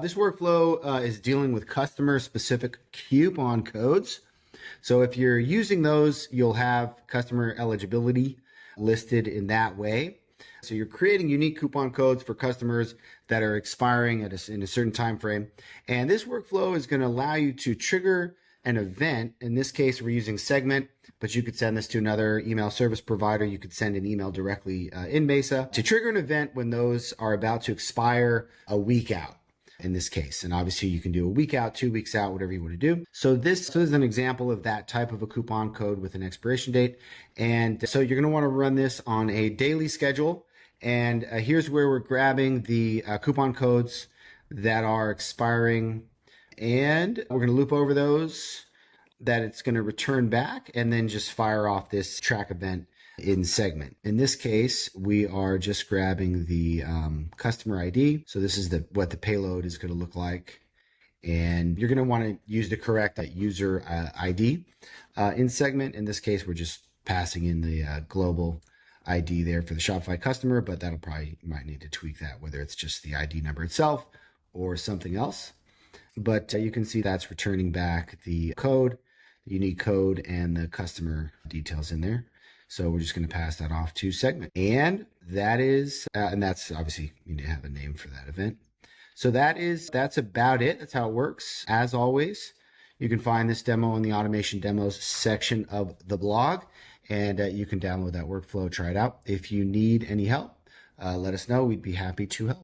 This workflow is dealing with customer-specific coupon codes. So if you're using those, you'll have customer eligibility listed in that way. So you're creating unique coupon codes for customers that are expiring in a certain time frame. And this workflow is going to allow you to trigger an event. In this case, we're using Segment, but you could send this to another email service provider. You could send an email directly in Mesa to trigger an event when those are about to expire a week out in this case. And obviously you can do a week out, 2 weeks out, whatever you want to do. So this is an example of that type of a coupon code with an expiration date. And so you're going to want to run this on a daily schedule. And here's where we're grabbing the coupon codes that are expiring. And we're going to loop over those that it's going to return back and then just fire off this track event in Segment. In this case, we are just grabbing the customer ID. So this is what the payload is going to look like. And you're going to want to use the correct user ID in Segment. In this case, we're just passing in the global ID there for the Shopify customer, but you might need to tweak that, whether it's just the ID number itself or something else. But you can see that's returning back the code, the unique code, and the customer details in there. So we're just going to pass that off to Segment. And that's obviously, you need to have a name for that event. So that's about it. That's how it works. As always, you can find this demo in the automation demos section of the blog, and you can download that workflow, try it out. If you need any help, let us know. We'd be happy to help.